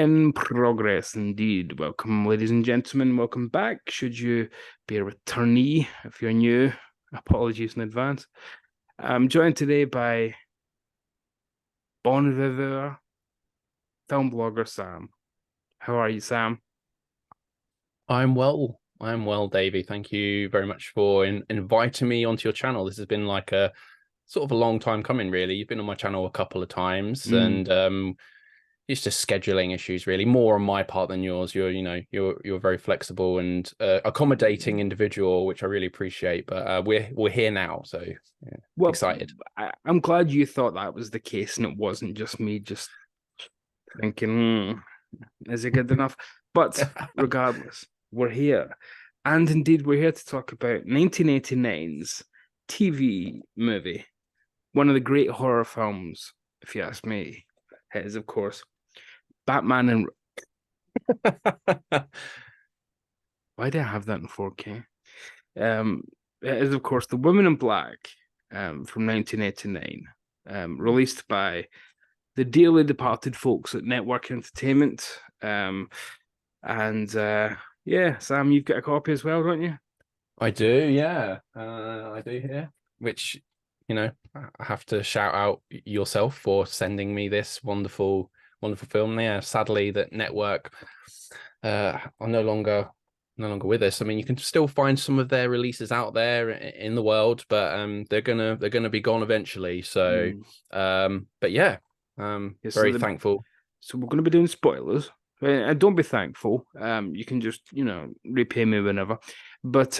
In progress indeed. Welcome, ladies and gentlemen. Welcome back. Should you be a returnee, if you're new, apologies in advance. I'm joined today by Bon Viveur, film blogger Sam. How are you, Sam? I'm well. I'm well, Davey. Thank you very much for inviting me onto your channel. This has been like a sort of a long time coming, really. You've been on my channel a couple of times, Mm. and it's just scheduling issues, really, more on my part than yours. You're very flexible and accommodating individual, which I really appreciate. But we're here now, so yeah, Well, excited. I'm glad you thought that was the case and it wasn't just me just thinking, is it good enough? But regardless, we're here. And indeed, we're here to talk about 1989's TV movie, one of the great horror films, if you ask me. It is, of course, Batman and. Why do I have that in 4K? It is, of course, The Woman in Black from 1989, released by the dearly departed folks at Network Entertainment. And yeah, Sam, you've got a copy as well, don't you? I do, yeah. I do here. Which, I have to shout out yourself for sending me this wonderful film. Yeah, sadly, that network are no longer with us. I mean, you can still find some of their releases out there in the world, but they're gonna be gone eventually. So, Mm. but yeah, Yeah, very thankful. so we're going to be doing spoilers. And don't be thankful. You can just repay me whenever. But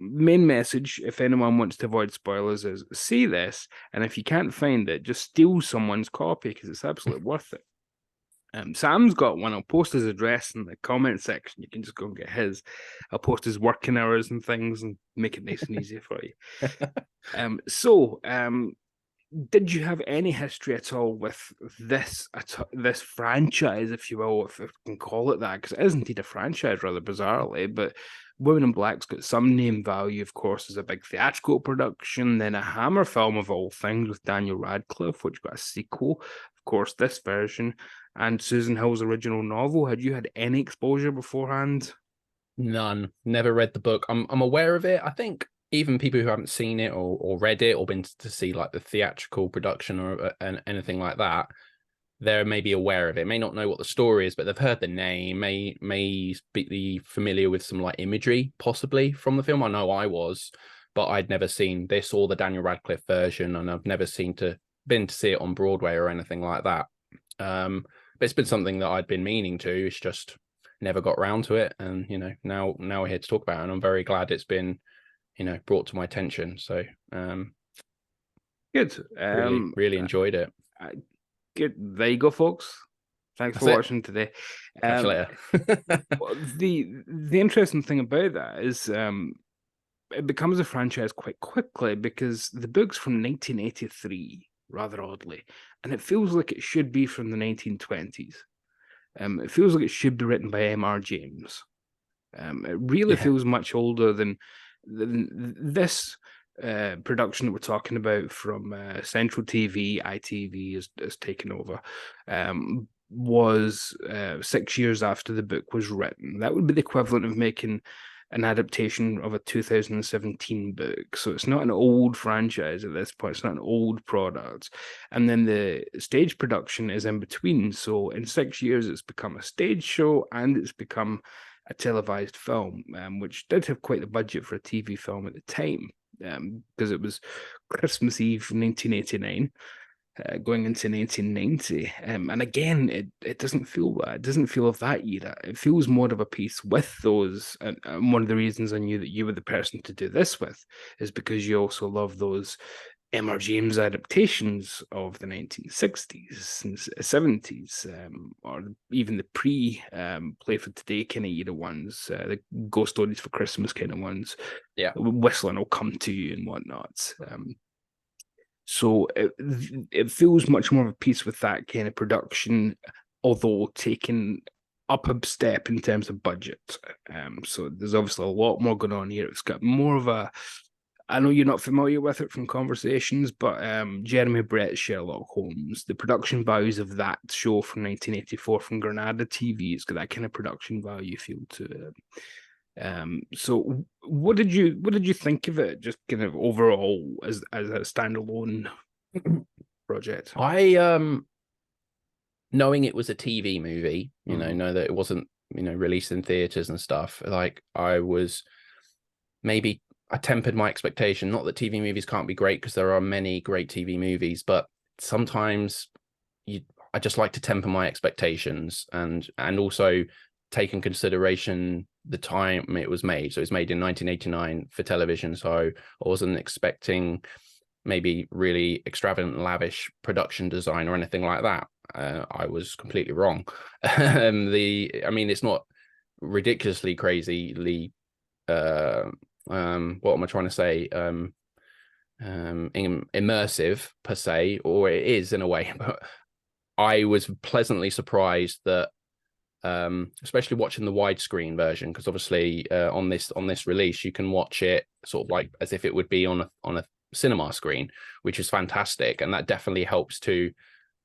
main message, if anyone wants to avoid spoilers, is see this, and if you can't find it, just steal someone's copy because it's absolutely worth it. Sam's got one. I'll post his address in the comment section. You can just go and get his. I'll post his working hours and things and make it nice and easy for you. Did you have any history at all with this franchise, if you will, if we can call it that? Because it is indeed a franchise, rather bizarrely. But Women in Black's got some name value, of course, as a big theatrical production, then a Hammer film of all things with Daniel Radcliffe, which got a sequel, of course, this version, and Susan Hill's original novel. Had you had any exposure beforehand? None. Never read the book. I'm aware of it. I think even people who haven't seen it or read it or been to see like the theatrical production or anything like that, they're maybe aware of it. May not know what the story is, but they've heard the name. May be familiar with some like imagery possibly from the film. I know I was, but I'd never seen this or the Daniel Radcliffe version, and I've never been to see it on Broadway or anything like that. But it's been something that I'd been meaning to. It's just never got around to it, and now we're here to talk about it, and I'm very glad it's been brought to my attention. So Good. really enjoyed it. Good. There you go, folks. Thanks for That's it. watching today. Catch you Um, later. the interesting thing about that is it becomes a franchise quite quickly because the book's from 1983, rather oddly, and it feels like it should be from the 1920s. It feels like it should be written by M.R. James. It really Yeah. feels much older than this production that we're talking about from Central TV, ITV has taken over. Was 6 years after the book was written. That would be the equivalent of making an adaptation of a 2017 book. So it's not an old franchise at this point. It's not an old product. And then the stage production is in between. So in 6 years, it's become a stage show and it's become a televised film, which did have quite the budget for a TV film at the time, because it was Christmas Eve 1989. Going into 1990. And again, it doesn't feel that. It doesn't feel of that era. It feels more of a piece with those. And one of the reasons I knew that you were the person to do this with is because you also love those M.R. James adaptations of the 1960s and 70s, or even the Play for Today kind of era ones, the Ghost Stories for Christmas kind of ones, Yeah. Whistling Will Come to You and whatnot. So it feels much more of a piece with that kind of production, although taking up a step in terms of budget. So there's obviously a lot more going on here. It's got more of a I know you're not familiar with it from conversations, but Jeremy Brett's Sherlock Holmes, the production values of that show from 1984 from Granada TV, it's got that kind of production value feel to it. So what did you think of it, just kind of overall as a standalone project? I knowing it was a TV movie, Mhm. know that it wasn't, released in theaters and stuff, like I was maybe I tempered my expectation. Not that TV movies can't be great, because there are many great TV movies, but sometimes I just like to temper my expectations, and also take in consideration the time it was made. So it was made in 1989 for television, so I wasn't expecting maybe really extravagant, lavish production design or anything like that. I was completely wrong. I mean, it's not ridiculously crazily what am I trying to say, immersive per se, or it is in a way, but I was pleasantly surprised that, especially watching the widescreen version, because obviously on this release you can watch it sort of like as if it would be on a cinema screen, which is fantastic, and that definitely helps to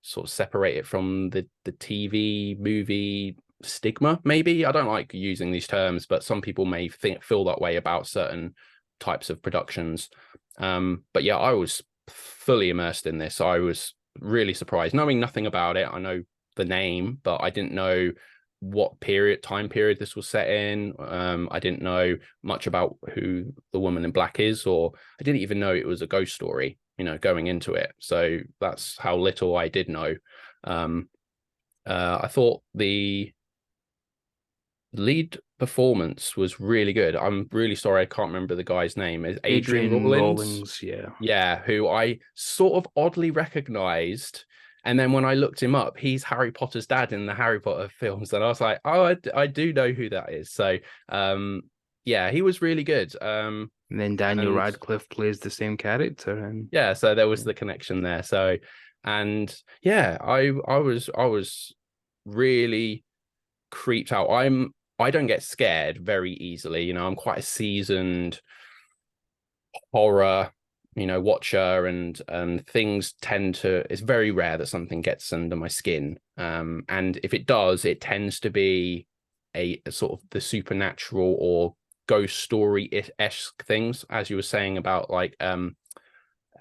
sort of separate it from the TV movie stigma. Maybe, I don't like using these terms, but some people may feel that way about certain types of productions. But yeah, I was fully immersed in this. I was really surprised, knowing nothing about it. I know the name, but I didn't know what time period this was set in. I didn't know much about who the woman in black is, or I didn't even know it was a ghost story, going into it. So that's how little I did know. I thought the lead performance was really good. I'm really sorry I can't remember the guy's name. Is Adrian Rawlings? Yeah. Yeah, who I sort of oddly recognized. And then when I looked him up, he's Harry Potter's dad in the Harry Potter films. And I was like, oh, I do know who that is. So, yeah, he was really good. And then Daniel And Radcliffe plays the same character, and yeah, so there was the connection there. So, and yeah, I was really creeped out. I don't get scared very easily. I'm quite a seasoned horror watcher, and things tend to, it's very rare that something gets under my skin, and if it does, it tends to be a sort of the supernatural or ghost story-esque things, as you were saying about like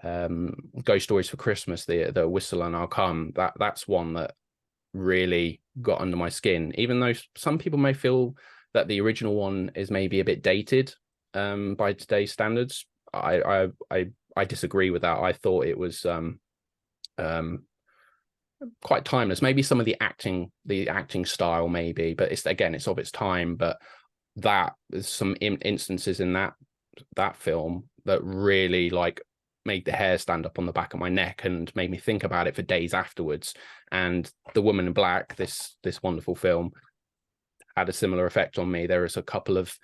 Ghost Stories for Christmas, the Whistle and I'll Come. That's one that really got under my skin, even though some people may feel that the original one is maybe a bit dated by today's standards. I disagree with that. I thought it was quite timeless. Maybe some of the acting style, maybe, but it's of its time. But there's some instances in that film that really like made the hair stand up on the back of my neck and made me think about it for days afterwards. And The Woman in Black, this wonderful film, had a similar effect on me. There is a couple of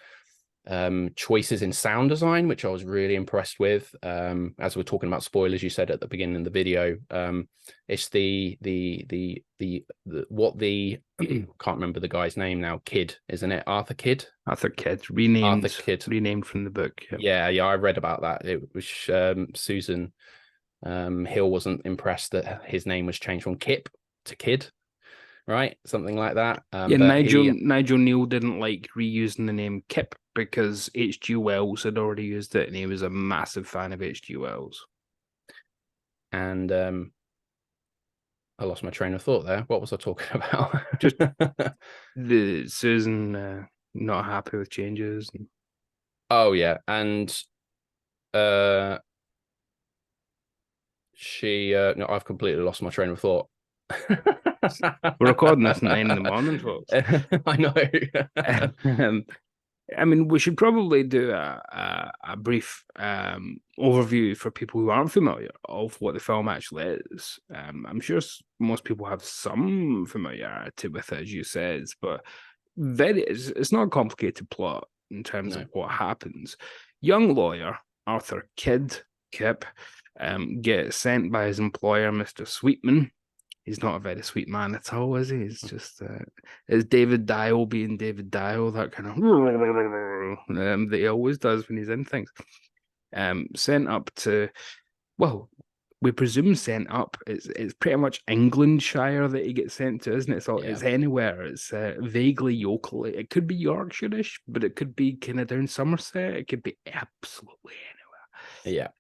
choices in sound design which I was really impressed with. As we're talking about spoilers, you said at the beginning of the video, it's the can't remember the guy's name now. Kidd, isn't it? Arthur Kidd renamed Arthur Kidd renamed from the book. Yeah, I read about that. It was Susan Hill wasn't impressed that his name was changed from Kip to Kidd, right? Something like that. Yeah, But Nigel Kneale didn't like reusing the name Kip because H.G. Wells had already used it, and he was a massive fan of H.G. Wells. And I lost my train of thought there. What was I talking about? Just the Susan not happy with changes. Oh yeah, and she no, I've completely lost my train of thought. We're recording this at 9 in the morning, folks. I know. I mean, we should probably do a brief overview for people who aren't familiar of what the film actually is. I'm sure most people have some familiarity with it, as you said, but it's not a complicated plot in terms of what happens. Young lawyer Arthur Kip, gets sent by his employer, Mr. Sweetman. He's not a very sweet man at all, is he? He's just it's David Dial being David Dial, that kind of that he always does when he's in things. Sent up to, well, we presume sent up. It's pretty much Englandshire that he gets sent to, isn't it? It's anywhere. It's vaguely yokel. It could be Yorkshire-ish, but it could be kind of down Somerset. It could be absolutely anywhere.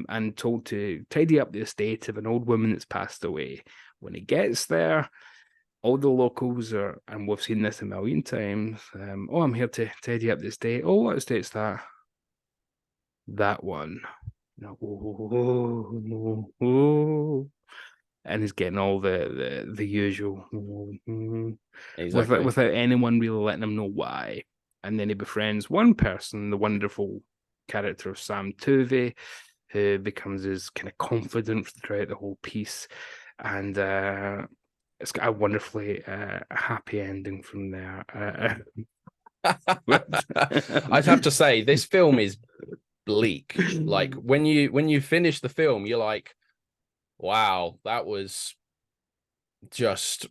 And told to tidy up the estate of an old woman that's passed away. When he gets there, all the locals are, and we've seen this a million times. Oh, I'm here to tidy up the estate. Oh, what estate's that? That one. And he's getting all the usual without anyone really letting him know why. And then he befriends one person, the wonderful character of Sam Tuvey, who becomes his kind of confidant throughout the whole piece. And it's got a wonderfully happy ending from there. I'd have to say this film is bleak. Like when you finish the film, you're like, wow, that was just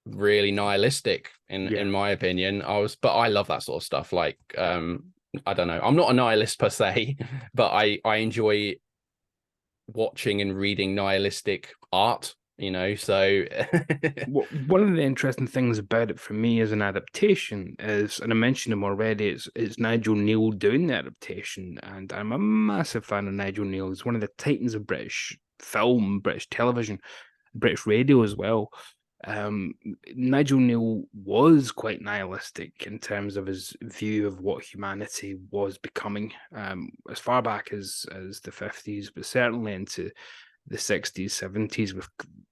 really nihilistic in my opinion. But I love that sort of stuff. Like I don't know, I'm not a nihilist per se, but I enjoy watching and reading nihilistic art, you know. So one of the interesting things about it for me as an adaptation is, and I mentioned him already, it's Nigel Kneale doing the adaptation, and I'm a massive fan of Nigel Kneale. He's one of the titans of British film, British television, British radio as well. Nigel Kneale was quite nihilistic in terms of his view of what humanity was becoming, as far back as the 50s, but certainly into the 60s, 70s, with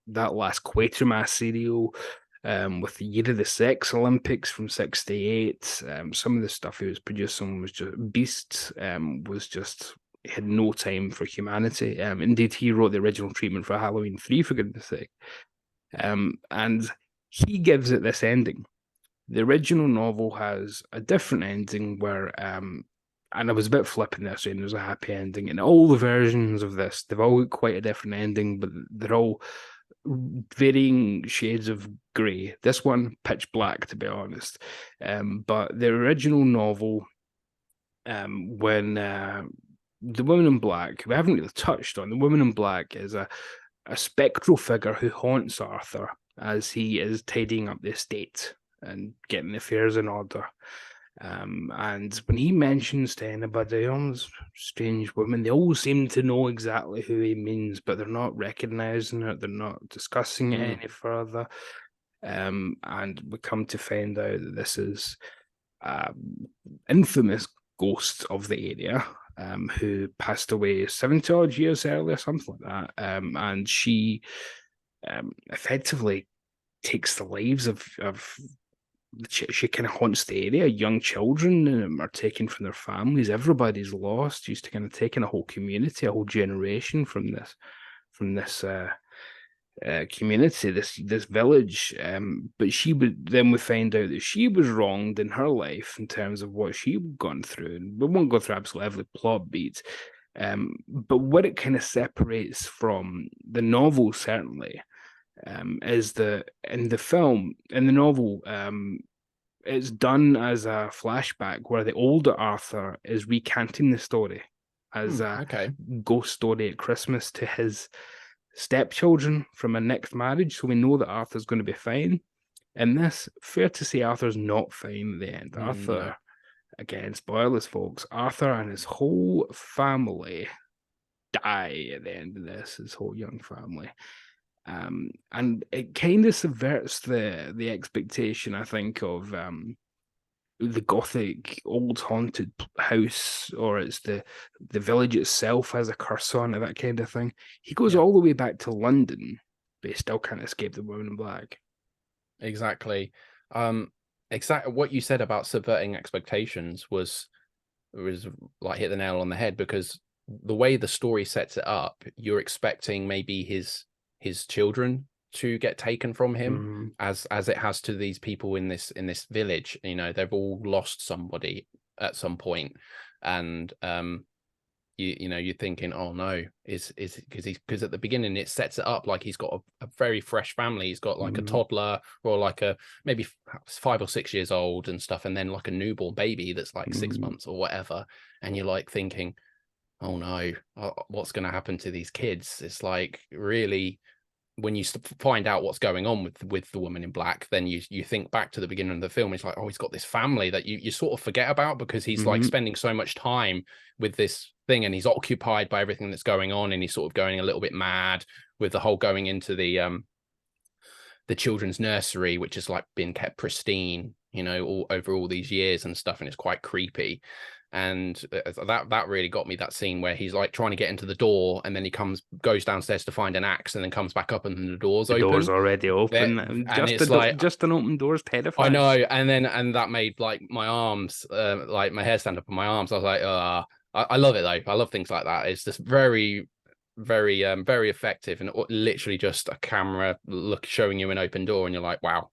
that last Quatermass serial, with the Year of the Sex Olympics from 68. Some of the stuff he was producing was just Beasts, he had no time for humanity. Indeed, he wrote the original treatment for Halloween 3, for goodness sake. And he gives it this ending. The original novel has a different ending where, and I was a bit flipping there saying there's a happy ending, and all the versions of this, they've all got quite a different ending, but they're all varying shades of grey. This one, pitch black, to be honest. But the original novel, when the woman in black, we haven't really touched on, the woman in black is a spectral figure who haunts Arthur as he is tidying up the estate and getting the affairs in order. And when he mentions to anybody, oh, this strange woman, they all seem to know exactly who he means, but they're not recognizing it, they're not discussing it any further. And we come to find out that this is infamous ghost of the area, who passed away 70 odd years earlier, something like that. And she effectively takes the lives of she kind of haunts the area. Young children are taken from their families. Everybody's lost. Used to kind of taking a whole community, a whole generation from this community, this village. But she would, then we find out that she was wronged in her life in terms of what she'd gone through. And we won't go through absolutely every plot beat. But what it kind of separates from the novel, certainly, is that in the novel, it's done as a flashback where the older Arthur is recanting the story as a ghost story at Christmas to his stepchildren from a next marriage. So we know that Arthur's going to be fine. In this, fair to say Arthur's not fine at the end. Arthur, again, spoilers, folks, Arthur and his whole family die at the end of this, his whole young family. And it kind of subverts the expectation, I think, of the gothic old haunted house, or it's the village itself has a curse on it, that kind of thing. He goes all the way back to London, but he still can't escape the woman in black. Exactly. Exactly what you said about subverting expectations was like hit the nail on the head, because the way the story sets it up, you're expecting maybe his children to get taken from him, as it has to these people in this village. You know, they've all lost somebody at some point, and you know, you're thinking, oh no, is because at the beginning it sets it up like he's got a very fresh family. He's got like a toddler, or like a maybe 5 or 6 years old and stuff, and then like a newborn baby that's like 6 months or whatever, and you're like thinking, oh no, what's going to happen to these kids? It's like, really, when you find out what's going on with the woman in black, then you think back to the beginning of the film. It's like, oh, he's got this family that you sort of forget about, because he's like spending so much time with this thing, and he's occupied by everything that's going on, and he's sort of going a little bit mad with the whole going into the children's nursery, which has like been kept pristine, you know, all over all these years and stuff, and it's quite creepy. And that really got me, that scene where he's like trying to get into the door, and then he goes downstairs to find an axe, and then comes back up and the door's The open. door's already open, And it's like, just an open door's I terrifying. know. And that made like my arms, like my hair stand up on my arms. I was like, I love it though. I love things like that. It's just very, very effective, and literally just a camera showing you an open door, and you're like, wow,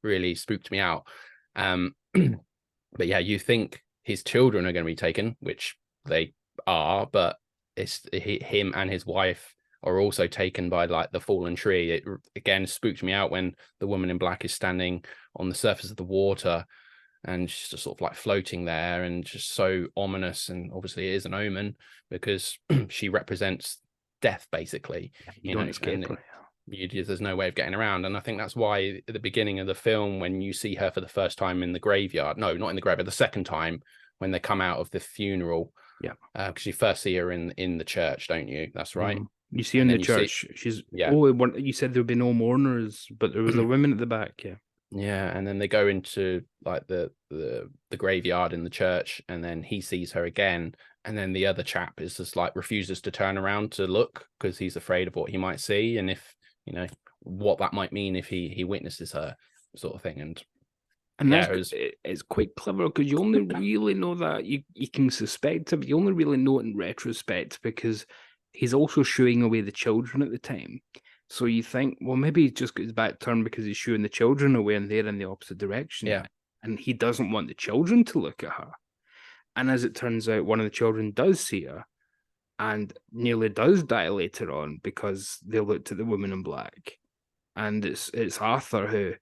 really spooked me out. But yeah, you think his children are going to be taken, which they are, but it's him and his wife are also taken by like the fallen tree. It again spooked me out when the woman in black is standing on the surface of the water, and she's just sort of like floating there, and just so ominous. And obviously it is an omen, because she represents death, basically. You don't know, escape and her. there's no way of getting around. And I think that's why at the beginning of the film, when you see her for the first time in the graveyard, no, not in the graveyard, the second time, when they come out of the funeral, Yeah, because you first see her in the church, don't you? That's right. You see her in And the then you see, church. She's yeah, you said there would be no mourners, but there was a woman at the back. Yeah, yeah. And then they go into like the graveyard in the church, and then he sees her again, and then the other chap is just like refuses to turn around to look, because he's afraid of what he might see, and if, you know, what that might mean if he witnesses her, sort of thing. and Yeah, it's quite clever, because you only really know that you can suspect it, but you only really know it in retrospect, because he's also shooing away the children at the time. So you think, well, maybe he just got his back turned because he's shooing the children away, and they're in the opposite direction. yeah, And he doesn't want the children to look at her. And as it turns out, one of the children does see her and nearly does die later on, because they looked at the woman in black. And it's Arthur who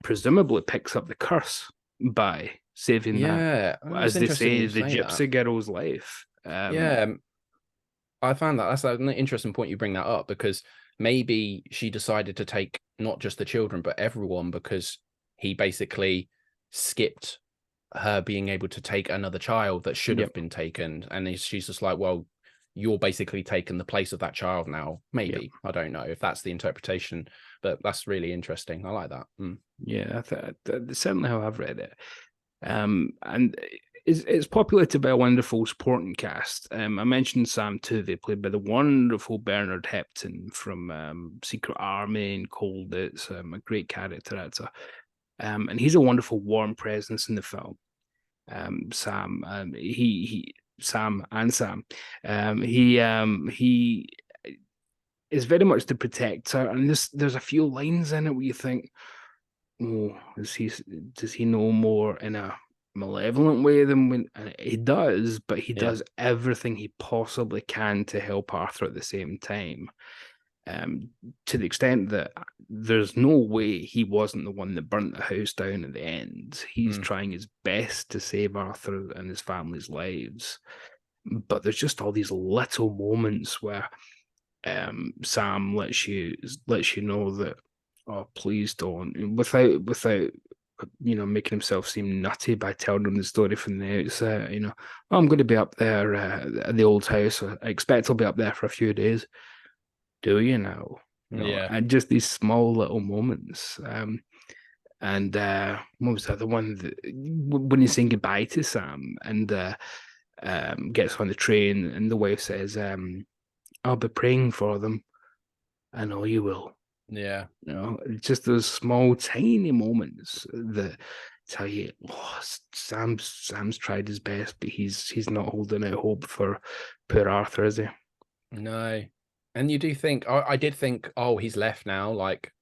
presumably picks up the curse by saving yeah. that, It's as they interesting say, you the say that. gypsy girl's life. Yeah, I found that's an interesting point you bring that up, because maybe she decided to take not just the children but everyone, because he basically skipped her being able to take another child that should have Yep. been taken, and she's just like, well, you're basically taking the place of that child now. Maybe. Yep. I don't know if that's the interpretation, but that's really interesting. I like that. Yeah, that's certainly how I've read it. And it's populated by a wonderful supporting cast. I mentioned Sam Tuvey, played by the wonderful Bernard Hepton from Secret Army and Cold. It's a great character actor. And he's a wonderful, warm presence in the film. Sam, Sam and Sam, he is very much the protector, and there's a few lines in it where you think, oh, does he know more in a malevolent way than when, and he does, but he Yeah. does everything he possibly can to help Arthur at the same time. To the extent that there's no way he wasn't the one that burnt the house down at the end. He's trying his best to save Arthur and his family's lives. But there's just all these little moments where Sam lets you know that, oh, please don't, without making himself seem nutty by telling them the story from the outset. Oh, I'm going to be up there at the old house. I expect I'll be up there for a few days. Do you know? Yeah. And just these small little moments. And what was the other one? When he's saying goodbye to Sam and gets on the train, and the wife says, I'll be praying for them. I know you will. Yeah. Just those small, tiny moments that tell you, oh, Sam's tried his best, but he's not holding out hope for poor Arthur, is he? No. And you do think, I did think, oh, he's left now. Like,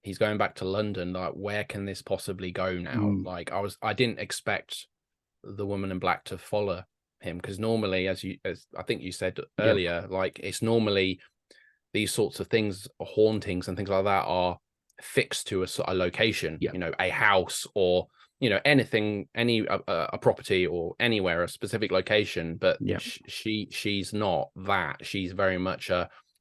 he's going back to London. Like, where can this possibly go now? Like, I didn't expect the woman in black to follow him, because normally, as I think you said earlier, like, it's normally these sorts of things, hauntings and things like that, are fixed to a location, a house or you know, anything, any a property or anywhere, a specific location, but Yeah. she's not that. She's very much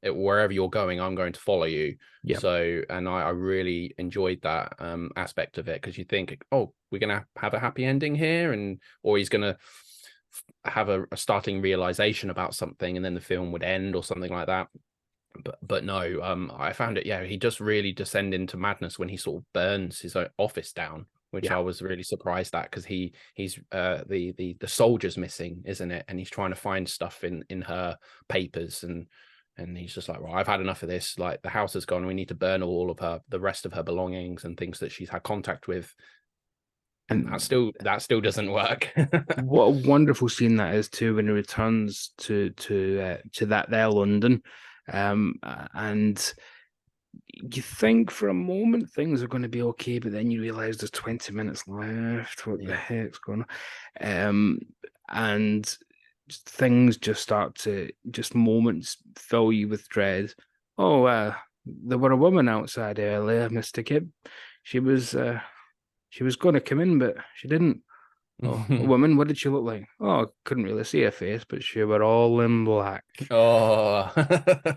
wherever you're going, I'm going to follow you. Yeah. So, and I really enjoyed that aspect of it, because you think, oh, we're gonna have a happy ending here, and or he's gonna have a starting realization about something, and then the film would end or something like that. But no, I found it, yeah, he does really descend into madness when he sort of burns his own office down, which Yeah. I was really surprised at, because he's the soldier's missing, isn't it? And he's trying to find stuff in her papers, and he's just like, well, I've had enough of this. Like, the house is gone. We need to burn all of the rest of her belongings and things that she's had contact with. And And that still doesn't work. what a wonderful scene that is too, when he returns to that there London, and you think for a moment things are going to be okay, but then you realize there's 20 minutes left. What the Yeah. heck's going on? And things just start to, just moments fill you with dread. Oh, there were a woman outside earlier, Mr. Gibb. She was going to come in, but she didn't. Oh, a woman, what did she look like? Oh, I couldn't really see her face, but she were all in black. Oh.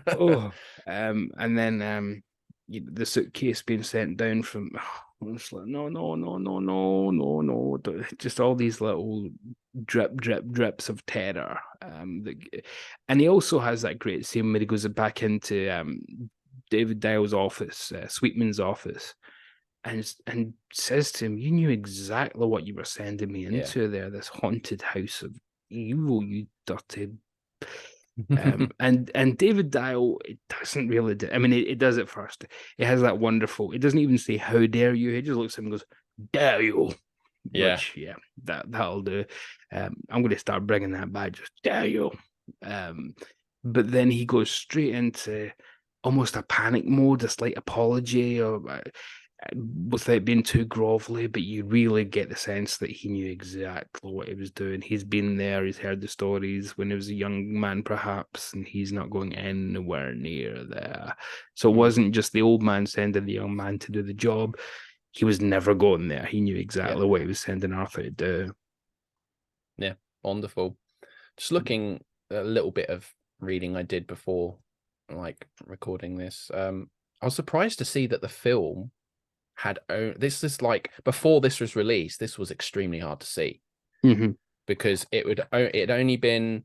Oh, and then the suitcase being sent down from. I'm just like, no, no, no, no, no, no, no. Just all these little drip, drip, drips of terror. And he also has that great scene where he goes back into David Dial's office, Sweetman's office, and says to him, "You knew exactly what you were sending me Yeah. into there. This haunted house of evil, you dirty." And David Dial, it doesn't really do. I mean, it does at first. It has that wonderful. It doesn't even say "How dare you." He just looks at him and goes, "Dare you?" Yeah. Which, yeah, that'll do. I'm going to start bringing that back. Just dare you. Um, but then he goes straight into almost a panic mode, a slight apology, or without being too grovelly, but you really get the sense that he knew exactly what he was doing. He's been there, he's heard the stories when he was a young man, perhaps, and he's not going anywhere near there. So it wasn't just the old man sending the young man to do the job. He was never going there. He knew exactly what he was sending Arthur to do. Yeah, wonderful. Just looking a little bit of reading I did before, like, recording this. I was surprised to see that the film had this is like, before this was released, this was extremely hard to see, because it only been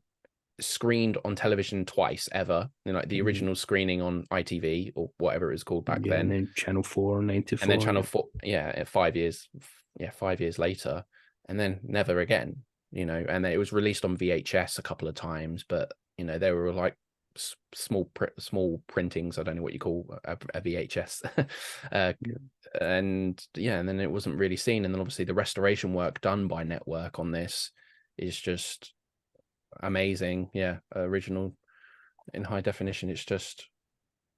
screened on television twice ever, you know, like the original screening on ITV or whatever it was called back then, and then Channel 4, 94. and then Channel 4, yeah, 5 years later, and then never again, you know. And it was released on VHS a couple of times, but you know, they were like small printings. I don't know what you call a VHS. And yeah, and then it wasn't really seen. And then obviously the restoration work done by Network on this is just amazing. Yeah, original in high definition. It's just,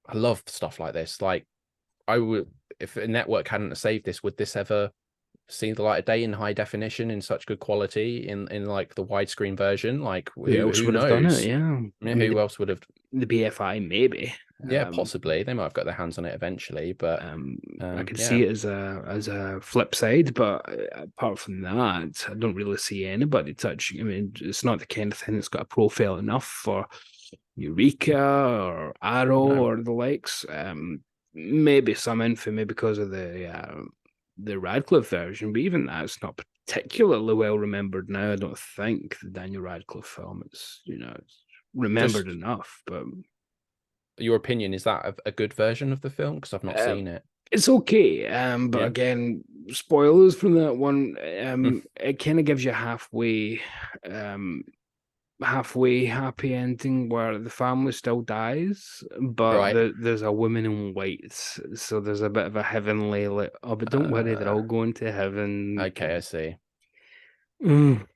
I love stuff like this. Like, I would, if a Network hadn't saved this, would this ever see the light of day in high definition in such good quality in like the widescreen version? Like, Who else who would have done it? knows? Yeah. Yeah, I mean, who else would have? the BFI, maybe. Yeah, possibly they might have got their hands on it eventually, but I can yeah. see it as a flip side, but apart from that, I don't really see anybody touching. I mean, it's not the kind of thing that's got a profile enough for Eureka or Arrow No. or the likes. Maybe some infamy because of the Radcliffe version, but even that's not particularly well remembered now. I don't think the Daniel Radcliffe film. It's it's remembered Just enough, but your opinion, is that a good version of the film? Because I've not seen it. it's okay. But Yeah. again, spoilers from that one. Mm. It kind of gives you halfway happy ending where the family still dies, but Right. there's a woman in white, so there's a bit of a heavenly like, oh, but don't worry, they're all going to heaven. Okay, I see. Mm.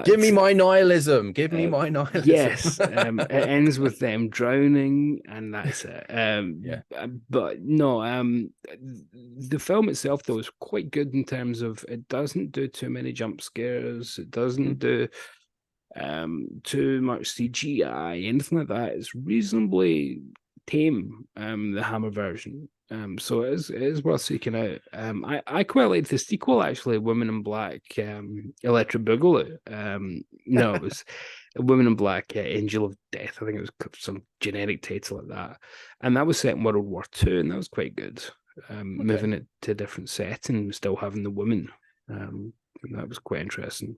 Give me But my nihilism. Give me my nihilism. yes, it ends with them drowning, and that's it. Yeah. But no, the film itself though is quite good in terms of it doesn't do too many jump scares. It doesn't do too much CGI, anything like that. It's reasonably tame, the Hammer version. So it is worth seeking out. I quite like the sequel actually, Women in Black, Electric Boogaloo. No, it was Women in Black, Angel of Death. I think it was some generic title like that, and that was set in World War II, and that was quite good. Moving it to a different setting, still having the women. And that was quite interesting.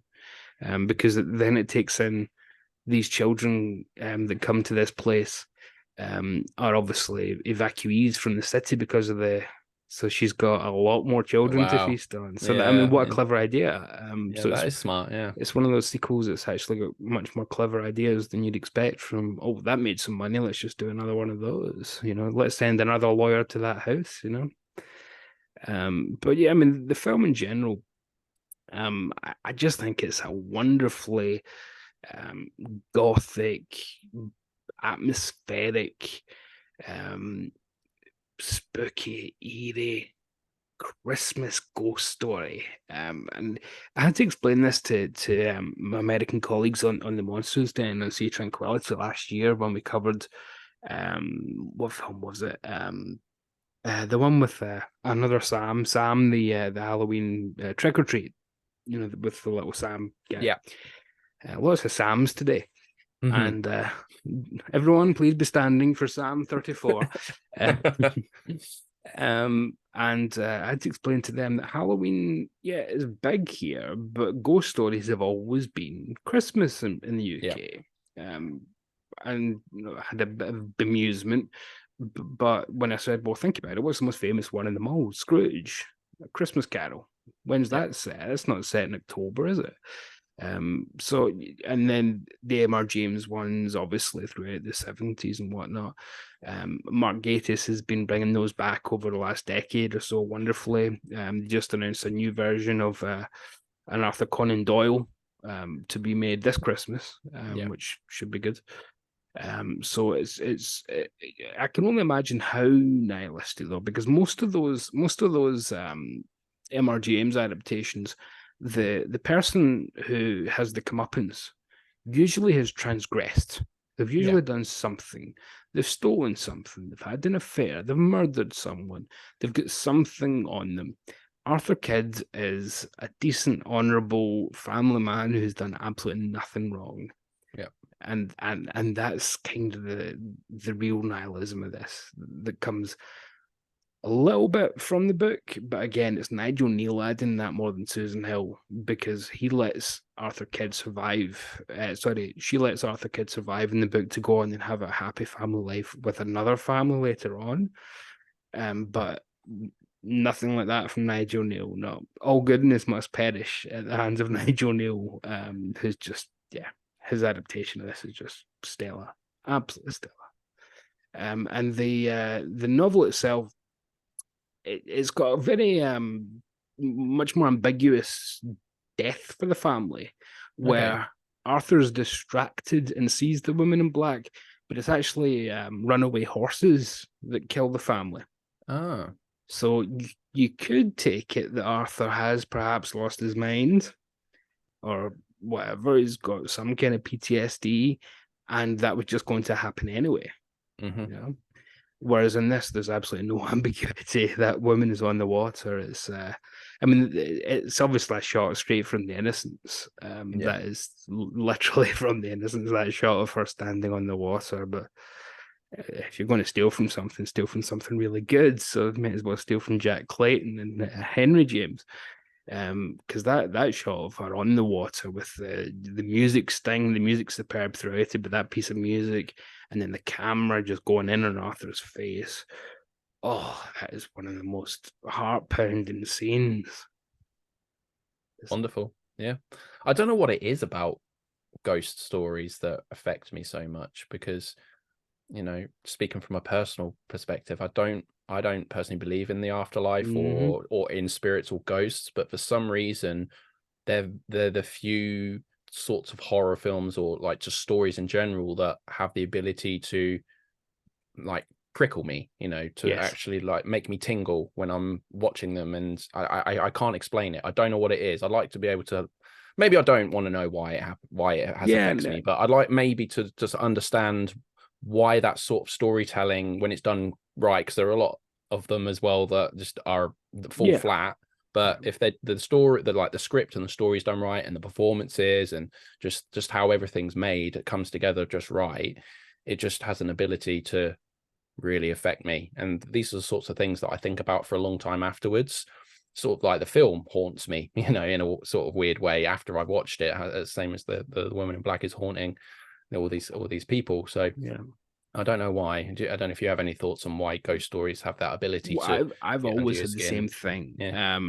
Because then it takes in these children that come to this place are obviously evacuees from the city because of so she's got a lot more children to feast on. So that, I mean, what a clever idea. So that is smart. Yeah, it's one of those sequels that's actually got much more clever ideas than you'd expect from, oh, that made some money, let's just do another one of those. Let's send another lawyer to that house. But yeah, I mean, the film in general, I just think it's a wonderfully gothic, atmospheric, spooky, eerie Christmas ghost story. And I had to explain this to my American colleagues on the Monsters Den on Sea Tranquility last year when we covered what film was it? The one with another Sam, the Halloween trick or treat, with the little Sam guy. Yeah. Lots of Sams today. Mm-hmm. And everyone, please be standing for Sam 34. And I had to explain to them that Halloween, is big here, but ghost stories have always been Christmas in the UK. Yeah. And I had a bit of bemusement. But when I said, well, think about it, what's the most famous one in the mall? Scrooge, A Christmas Carol. When's that set? It's not set in October, is it? So, and then the M.R. James ones, obviously throughout the 70s and whatnot. Mark Gatiss has been bringing those back over the last decade or so wonderfully. They just announced a new version of an Arthur Conan Doyle to be made this Christmas, which should be good. So I can only imagine how nihilistic though, because most of those M.R. James adaptations, the person who has the comeuppance usually has transgressed. They've usually done something. They've stolen something. They've had an affair. They've murdered someone. They've got something on them. Arthur Kidd is a decent, honourable family man who's done absolutely nothing wrong. Yeah. And that's kind of the real nihilism of this that comes a little bit from the book, but again, it's Nigel Kneale adding that more than Susan Hill, because he lets Arthur Kidd survive. She lets Arthur Kidd survive in the book to go on and have a happy family life with another family later on. But nothing like that from Nigel Kneale. No, all goodness must perish at the hands of Nigel Kneale, who's just, his adaptation of this is just stellar, absolutely stellar. And the novel itself, it's got a very much more ambiguous death for the family, where Arthur's distracted and sees the woman in black, but it's actually runaway horses that kill the family. Oh. So you could take it that Arthur has perhaps lost his mind or whatever. He's got some kind of PTSD, and that was just going to happen anyway. Mm-hmm. Whereas in this, there's absolutely no ambiguity. That woman is on the water. It's, it's obviously a shot straight from The Innocents. That is literally from The Innocents, that shot of her standing on the water. But if you're going to steal from something really good. So you might as well steal from Jack Clayton and Henry James. Because that shot of her on the water with the music sting, the music's superb throughout it, but that piece of music and then the camera just going in on Arthur's face, that is one of the most heart-pounding scenes. Wonderful. Yeah, I don't know what it is about ghost stories that affect me so much, because speaking from a personal perspective, I don't personally believe in the afterlife or in spirits or ghosts, but for some reason they're the few sorts of horror films or like just stories in general that have the ability to like prickle me, actually like make me tingle when I'm watching them, and I can't explain it. I don't know what it is. I'd like to be able to. Maybe I don't want to know why it has affects me, but I'd like maybe to just understand why that sort of storytelling, when it's done right, because there are a lot of them as well that just are fall Yeah. flat. But if the story, the script and the story's done right, and the performances and just how everything's made, it comes together just right, it just has an ability to really affect me. And these are the sorts of things that I think about for a long time afterwards. Sort of like the film haunts me, in a sort of weird way after I've watched it, same as the Woman in Black is haunting all these people. So Yeah. I don't know why. I don't know if you have any thoughts on why ghost stories have that ability Well, to I've get under always your had the skin. same thing. Yeah.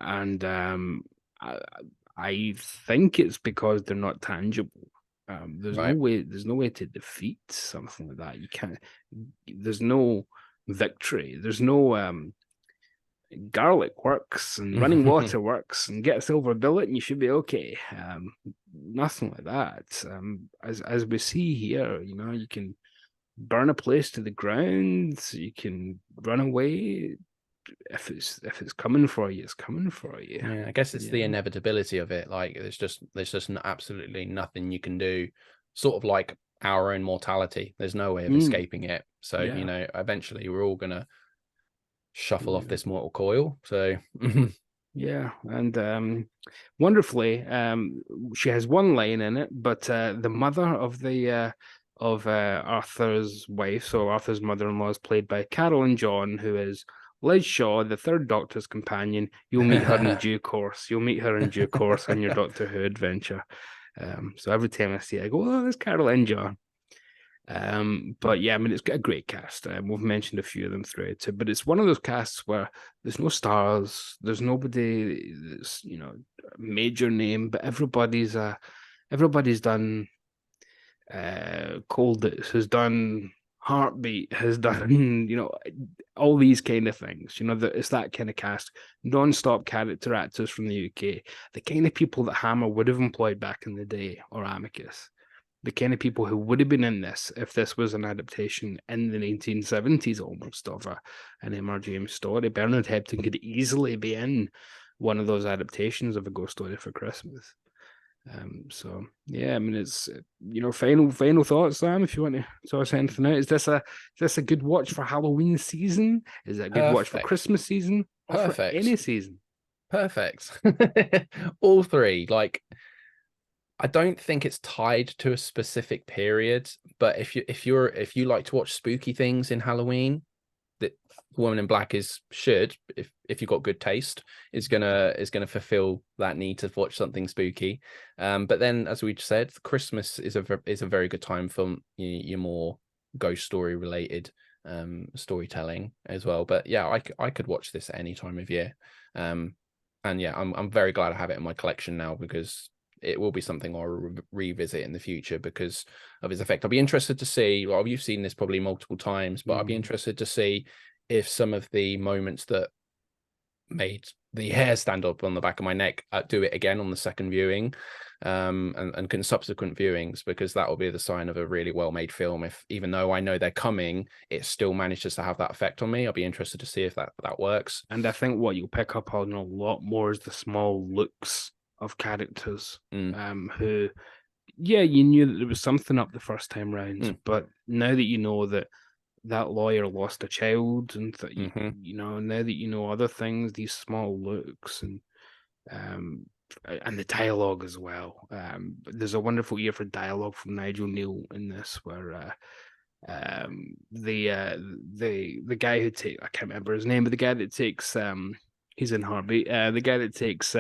And I, I think it's because they're not tangible. Right. There's no way to defeat something like that. You can't. There's no victory. There's no garlic works and running water works and get a silver bullet and you should be okay. Nothing like that. As we see here, you can burn a place to the ground. You can run away. If it's coming for you, it's coming for you. Yeah, I guess it's the Yeah. inevitability of it. Like there's just absolutely nothing you can do. Sort of like our own mortality. There's no way of escaping it. So Yeah. eventually we're all gonna shuffle off Yeah. this mortal coil. So Yeah, and wonderfully, she has one line in it, but the mother of Arthur's wife, so Arthur's mother-in-law, is played by Carolyn John, who is Liz Shaw, the third Doctor's companion. You'll meet her in due course. You'll meet her in due course on your Doctor Who adventure. So every time I see it, I go, "Oh, there's Carolyn John." But yeah, I mean, it's got a great cast. We've mentioned a few of them throughout it, but it's one of those casts where there's no stars, there's nobody that's major name, but everybody's done. Colditz has done, Heartbeat has done, all these kind of things. It's that kind of cast, non-stop character actors from the UK, the kind of people that Hammer would have employed back in the day, or Amicus, the kind of people who would have been in this if this was an adaptation in the 1970s almost of an M.R. James story. Bernard Hepton could easily be in one of those adaptations of A Ghost Story for Christmas. So yeah, I mean, it's final thoughts, Sam. If you want to toss anything out, is this a good watch for Halloween season? Is it a good watch for perfect. Christmas season or for any season? Perfect. All three. Like, I don't think it's tied to a specific period, but if you like to watch spooky things in Halloween, that Woman in Black if you've got good taste, is gonna fulfill that need to watch something spooky. But then, as we said, Christmas is a very good time for your more ghost story related storytelling as well. But yeah, I could watch this at any time of year. And yeah, I'm very glad I have it in my collection now, because it will be something I'll revisit in the future because of its effect. I'll be interested to see, well, you've seen this probably multiple times, but I'll be interested to see if some of the moments that made the hair stand up on the back of my neck do it again on the second viewing, and can subsequent viewings, because that will be the sign of a really well-made film. If, even though I know they're coming, it still manages to have that effect on me. I'll be interested to see if that works. And I think what you'll pick up on a lot more is the small looks of characters, who, yeah, you knew that there was something up the first time round, but now that you know that lawyer lost a child, and that now that you know other things, these small looks and the dialogue as well. There's a wonderful ear for dialogue from Nigel Kneale in this, where the guy who takes, I can't remember his name, but the guy that takes he's in Heartbeat, the guy that takes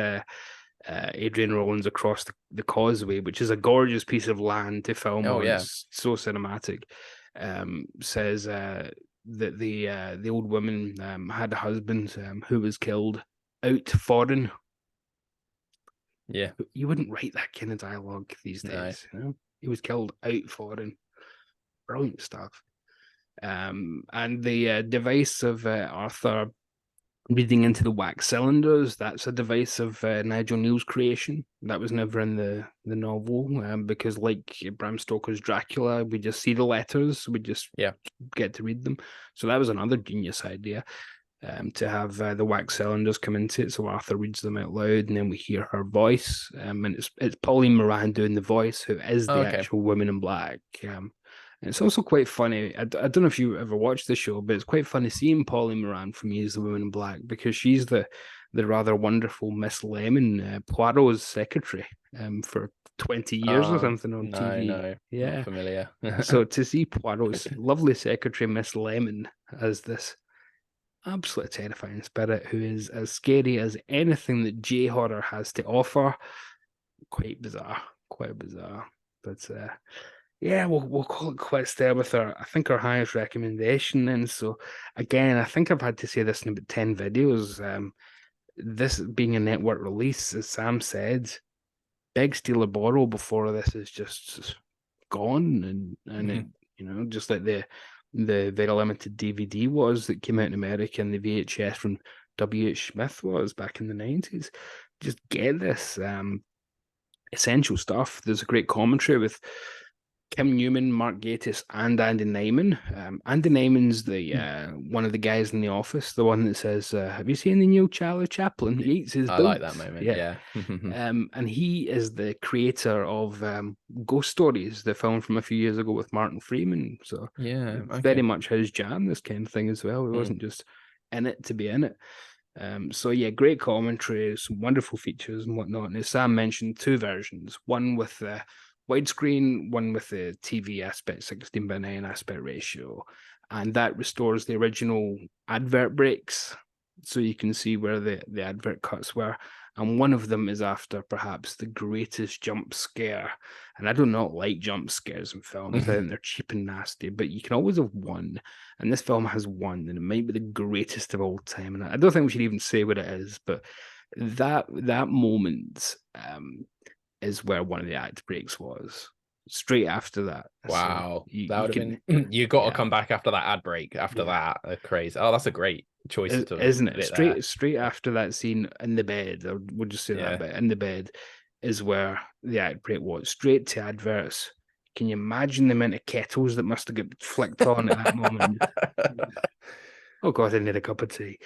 Adrian Rollins across the causeway, which is a gorgeous piece of land to film on. Yeah. It's so cinematic. Says that the old woman had a husband who was killed out foreign. Yeah, you wouldn't write that kind of dialogue these days. No. He was killed out foreign. Brilliant stuff. And the device of Arthur reading into the wax cylinders, that's a device of Nigel Kneale's creation. That was never in the novel, because like Bram Stoker's Dracula, we just see the letters, we just get to read them. So that was another genius idea, to have the wax cylinders come into it, so Arthur reads them out loud, and then we hear her voice, and it's Pauline Moran doing the voice, who is the actual Woman in Black. And it's also quite funny. I don't know if you ever watched the show, but it's quite funny seeing Polly Moran from He Is the Woman in Black, because she's the rather wonderful Miss Lemon, Poirot's secretary, for 20 years or something on No, TV. no, not Yeah. familiar. So to see Poirot's lovely secretary, Miss Lemon, as this absolute terrifying spirit who is as scary as anything that J horror has to offer, quite bizarre, quite bizarre. But yeah, we'll call it quits there with our, I think, our highest recommendation then. So again, I think I've had to say this in about 10 videos. This being a network release, as Sam said, beg, steal, or borrow before this is just gone, and it, just like the very limited DVD was that came out in America, and the VHS from W.H. Smith was back in the 90s. Just get this essential stuff. There's a great commentary with Kim Newman, Mark Gatiss, and Andy Nyman. Andy Nyman's the one of the guys in the office, the one that says, "Have you seen the new Charlie Chaplin? He eats his I boots." like that moment. Yeah. Yeah. And he is the creator of Ghost Stories, the film from a few years ago with Martin Freeman. So Yeah. very Okay. much his jam, this kind of thing as well. He Mm. wasn't just in it to be in it. So yeah, great commentary, some wonderful features and whatnot. And as Sam mentioned, two versions, one with the widescreen, one with the TV aspect, 16:9 aspect ratio. And that restores the original advert breaks. So you can see where the advert cuts were. And one of them is after perhaps the greatest jump scare. And I do not like jump scares in films. I think they're cheap and nasty, but you can always have one. And this film has one, and it might be the greatest of all time. And I don't think we should even say what it is, but that moment is where one of the act breaks was. Straight after that. So Wow, that you would have can, been. You got to yeah, come back after that ad break. After yeah. that, crazy. Oh, that's a great choice to Isn't put it? it there. Straight after that scene in the bed, or we'll just say that Yeah. bit in the bed, is where the act break was. Straight to adverts. Can you imagine the amount of kettles that must have got flicked on at that moment? Oh God, I need a cup of tea.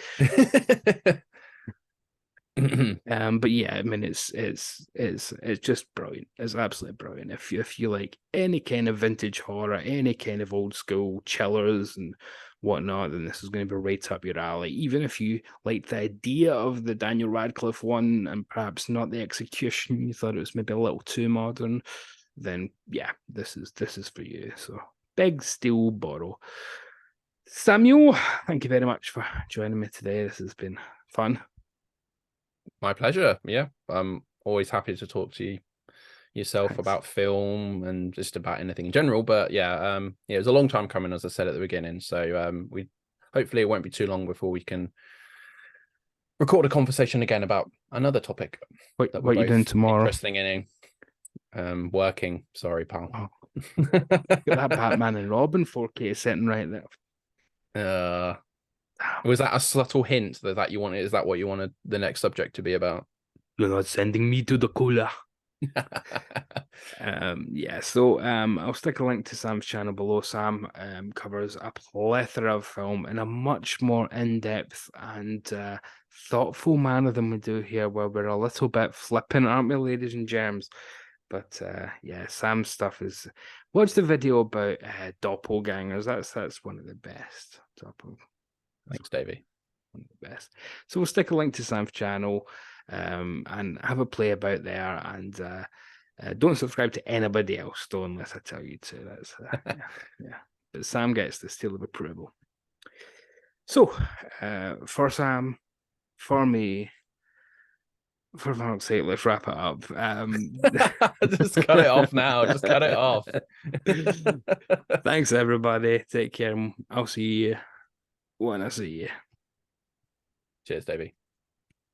But yeah, I mean, it's just brilliant. It's absolutely brilliant. If you like any kind of vintage horror, any kind of old school chillers and whatnot, then this is going to be right up your alley. Even if you like the idea of the Daniel Radcliffe one and perhaps not the execution, you thought it was maybe a little too modern, then yeah, this is for you. So big steal borrow. Samuel, thank you very much for joining me today. This has been fun. My pleasure. Yeah, I'm always happy to talk to you yourself Thanks. about film and just about anything in general. But yeah, it was a long time coming, as I said at the beginning. So we hopefully it won't be too long before we can record a conversation again about another topic What that we're you doing both tomorrow? interested in. Working. Sorry, pal. Oh, got that Batman and Robin 4K sitting right there. Was that a subtle hint that you wanted? Is that what you wanted the next subject to be about? You're not sending me to the cooler. Yeah, so I'll stick a link to Sam's channel below. Sam covers a plethora of film in a much more in-depth and thoughtful manner than we do here, where we're a little bit flippant, aren't we, ladies and germs? But yeah, Sam's stuff is. Watch the video about doppelgangers. That's one of the best. Thanks, Davey. One of the best. So we'll stick a link to Sam's channel and have a play about there. And don't subscribe to anybody else, though, unless I tell you to. That's yeah. But Sam gets the seal of approval. So for Sam, for me, for fuck's sake, let's wrap it up. Just cut it off now. Just cut it off. Thanks, everybody. Take care. I'll see you when I see you. Cheers, Davey.